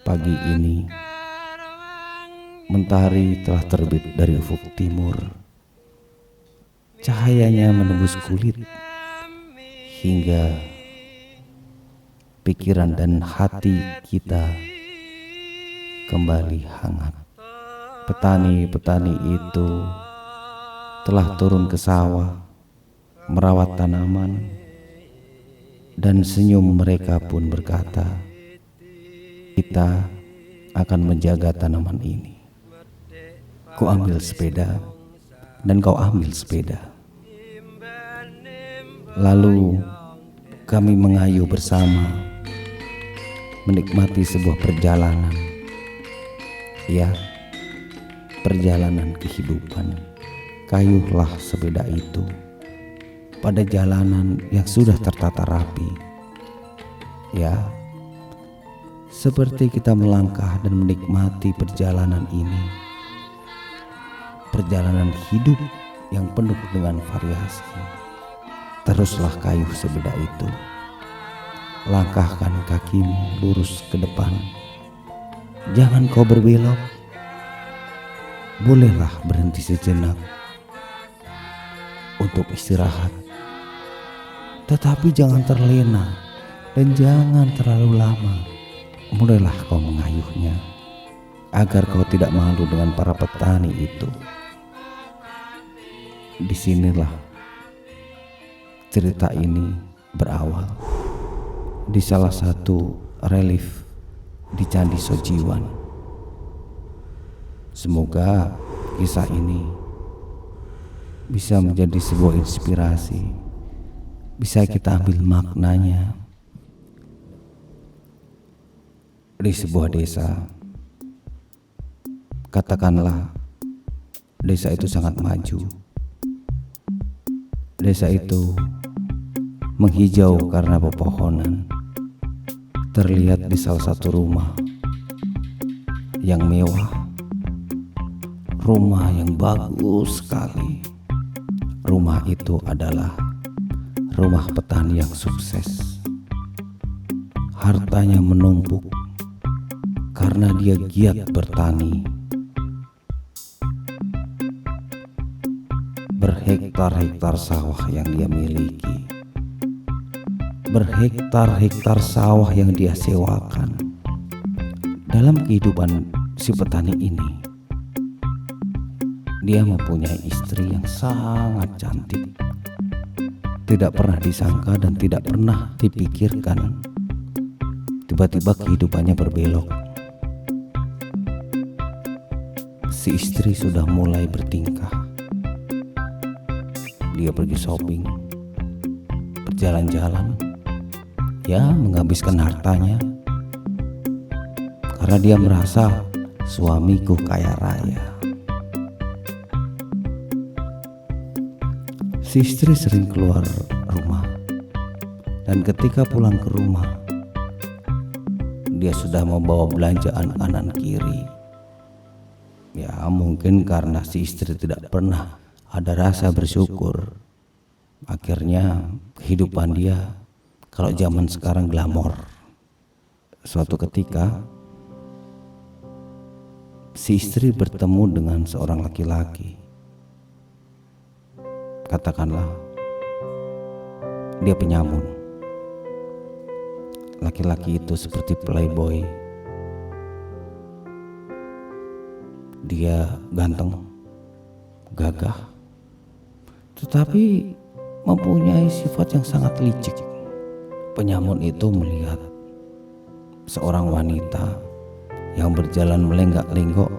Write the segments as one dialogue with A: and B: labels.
A: Pagi ini, mentari telah terbit dari ufuk timur. Cahayanya menembus kulit hingga pikiran dan hati kita kembali hangat. Petani-petani itu telah turun ke sawah, merawat tanaman, dan senyum mereka pun berkata, kita akan menjaga tanaman ini. Ku ambil sepeda dan kau ambil sepeda. Lalu kami mengayuh bersama, menikmati sebuah perjalanan. Ya, perjalanan kehidupan. Kayuhlah sepeda itu pada jalanan yang sudah tertata rapi. Ya, seperti kita melangkah dan menikmati perjalanan ini, perjalanan hidup yang penuh dengan variasi. Teruslah kayuh sepeda itu, langkahkan kakimu lurus ke depan, jangan kau berbelok. Bolehlah berhenti sejenak untuk istirahat, tetapi jangan terlena dan jangan terlalu lama. Mulailah kau mengayuhnya agar kau tidak malu dengan para petani itu. Disinilah cerita ini berawal, di salah satu relief di Candi Sojiwan. Semoga kisah ini bisa menjadi sebuah inspirasi, bisa kita ambil maknanya. Di sebuah desa, katakanlah desa itu sangat maju. Desa itu menghijau karena pepohonan. Terlihat di salah satu rumah yang mewah, rumah yang bagus sekali. Rumah itu adalah rumah petani yang sukses. Hartanya menumpuk karena dia giat bertani. Berhektar-hektar sawah yang dia miliki, berhektar-hektar sawah yang dia sewakan. Dalam kehidupan si petani ini, dia mempunyai istri yang sangat cantik. Tidak pernah disangka dan tidak pernah dipikirkan, tiba-tiba kehidupannya berbelok. Si istri sudah mulai bertingkah. Dia pergi shopping, berjalan-jalan, ya menghabiskan hartanya, karena dia merasa suamiku kaya raya. Si istri sering keluar rumah, dan ketika pulang ke rumah, dia sudah membawa belanjaan kanan kiri. Ya mungkin karena si istri tidak pernah ada rasa bersyukur. Akhirnya kehidupan dia kalau zaman sekarang glamor. Suatu ketika si istri bertemu dengan seorang laki-laki. Katakanlah dia penyamun. Laki-laki itu seperti playboy. Dia ganteng, gagah, tetapi mempunyai sifat yang sangat licik. Penyamun itu melihat seorang wanita yang berjalan melenggak-lenggok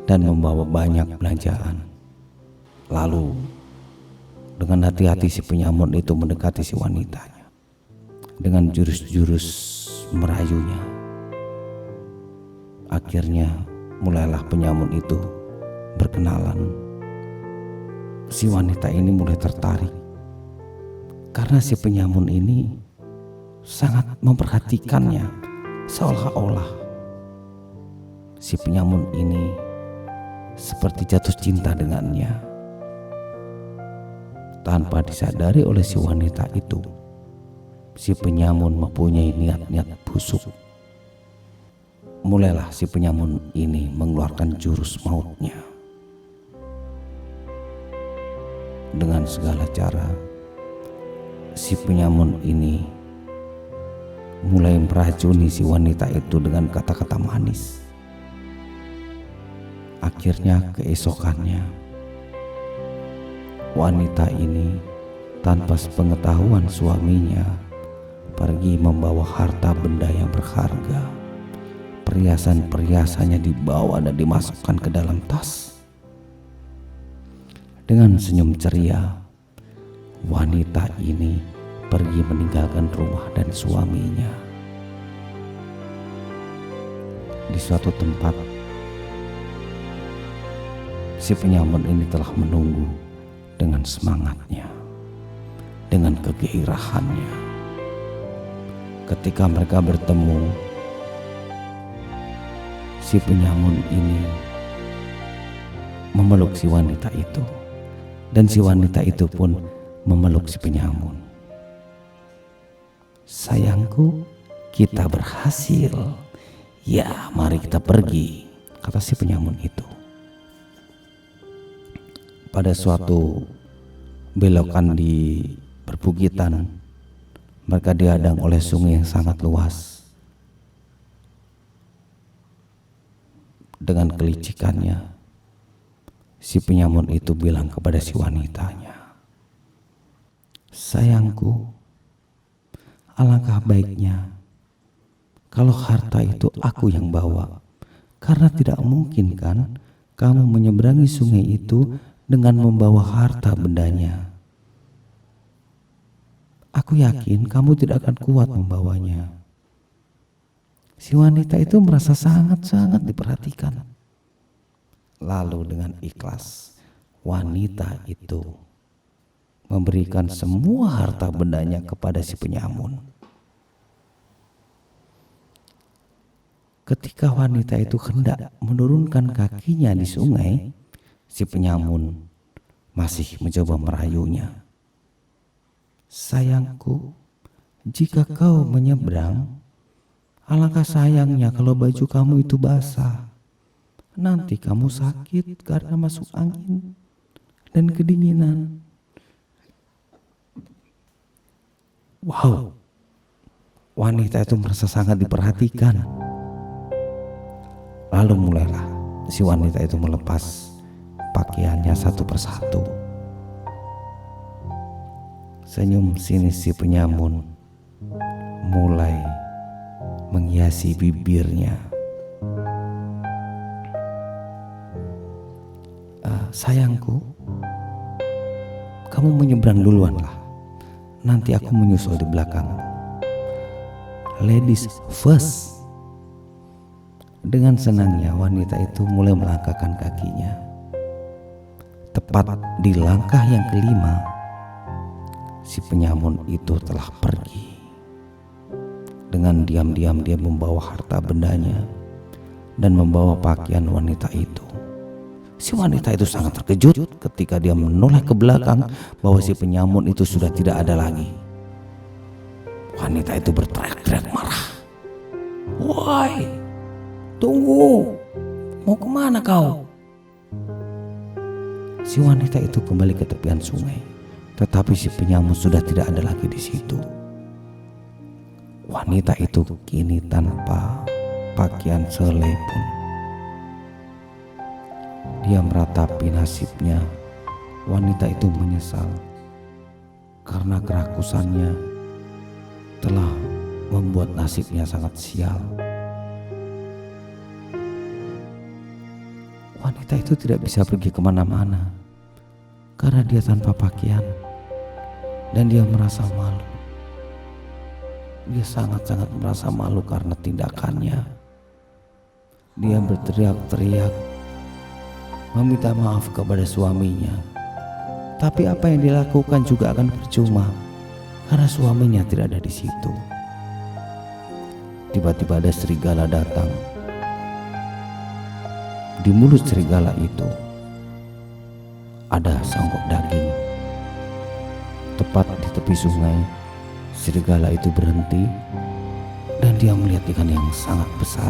A: dan membawa banyak belanjaan. Lalu dengan hati-hati si penyamun itu mendekati si wanitanya dengan jurus-jurus merayunya. Akhirnya mulailah penyamun itu berkenalan. Si wanita ini mulai tertarik karena si penyamun ini sangat memperhatikannya, seolah-olah si penyamun ini seperti jatuh cinta dengannya. Tanpa disadari oleh si wanita itu, si penyamun mempunyai niat-niat busuk, mulailah si penyamun ini mengeluarkan jurus mautnya. Dengan segala cara, si penyamun ini mulai meracuni si wanita itu dengan kata-kata manis. Akhirnya keesokannya, wanita ini tanpa sepengetahuan suaminya pergi membawa harta benda yang berharga. Perhiasan-perhiasannya dibawa dan dimasukkan ke dalam tas. Dengan senyum ceria, wanita ini pergi meninggalkan rumah dan suaminya. Di suatu tempat, si penyamun ini telah menunggu dengan semangatnya, dengan kegairahannya. Ketika mereka bertemu, si penyamun ini memeluk si wanita itu, dan si wanita itu pun memeluk si penyamun. "Sayangku, kita berhasil. Ya, mari kita pergi," kata si penyamun itu. Pada suatu belokan di perbukitan, mereka dihadang oleh sungai yang sangat luas. Dengan kelicikannya, si penyamun itu bilang kepada si wanitanya, "Sayangku, alangkah baiknya kalau harta itu aku yang bawa, karena tidak mungkin kan kamu menyeberangi sungai itu dengan membawa harta bendanya. Aku yakin kamu tidak akan kuat membawanya." Si wanita itu merasa sangat-sangat diperhatikan. Lalu dengan ikhlas, wanita itu memberikan semua harta bendanya kepada si penyamun. Ketika wanita itu hendak menurunkan kakinya di sungai, si penyamun masih mencoba merayunya. "Sayangku, jika kau menyeberang, alangkah sayangnya kalau baju kamu itu basah. Nanti kamu sakit karena masuk angin dan kedinginan." Wow, wanita itu merasa sangat diperhatikan. Lalu mulailah si wanita itu melepas pakaiannya satu persatu. Senyum sinis si penyamun mulai menghiasi bibirnya. "Sayangku, kamu menyeberang duluanlah. Nanti aku menyusul di belakang. Ladies first." Dengan senangnya wanita itu mulai melangkahkan kakinya. Tepat di langkah yang kelima, si penyamun itu telah pergi. Dengan diam-diam dia membawa harta bendanya dan membawa pakaian wanita itu. Si wanita itu sangat terkejut ketika dia menoleh ke belakang bahwa si penyamun itu sudah tidak ada lagi. Wanita itu berteriak-teriak marah. "Woi, tunggu, mau kemana kau?" Si wanita itu kembali ke tepian sungai, tetapi si penyamun sudah tidak ada lagi di situ. Wanita itu kini tanpa pakaian selai pun. Dia meratapi nasibnya. Wanita itu menyesal karena kerakusannya telah membuat nasibnya sangat sial. Wanita itu tidak bisa pergi kemana-mana karena dia tanpa pakaian dan dia merasa malu. Dia sangat-sangat merasa malu karena tindakannya. Dia berteriak-teriak meminta maaf kepada suaminya. Tapi apa yang dilakukan juga akan percuma karena suaminya tidak ada di situ. Tiba-tiba ada serigala datang. Di mulut serigala itu ada sangkok daging. Tepat di tepi sungai, serigala itu berhenti dan dia melihat ikan yang sangat besar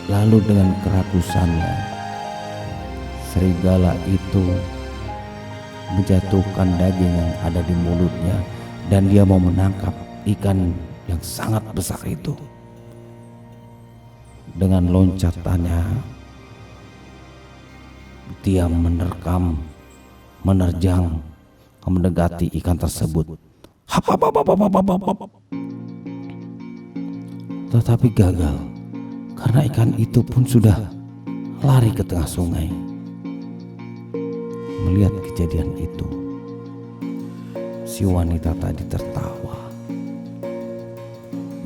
A: Lalu dengan kerakusannya, serigala itu menjatuhkan daging yang ada di mulutnya dan dia mau menangkap ikan yang sangat besar itu. Dengan loncatannya, dia menerjang, mendekati ikan tersebut. Tetapi gagal, karena ikan itu pun sudah lari ke tengah sungai. Melihat kejadian itu, si wanita tadi tertawa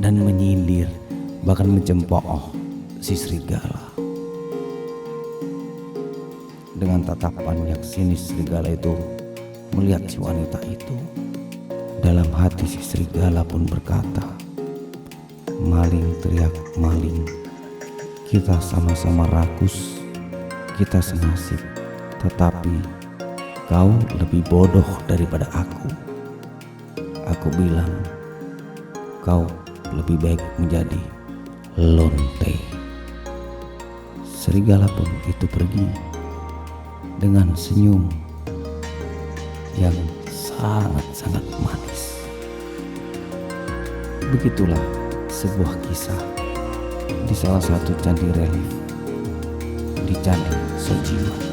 A: dan menyindir, bahkan mencemooh si serigala. Dengan tatapan yang sinis, serigala itu melihat si wanita itu. Dalam hati si serigala pun berkata, "Maling," teriak, "maling. Kita sama-sama rakus, kita senasib, tetapi kau lebih bodoh daripada aku. Aku bilang kau lebih baik menjadi lonte." Serigala pun itu pergi dengan senyum yang sangat-sangat manis. Begitulah sebuah kisah di salah satu candi relief di Candi Sojimat.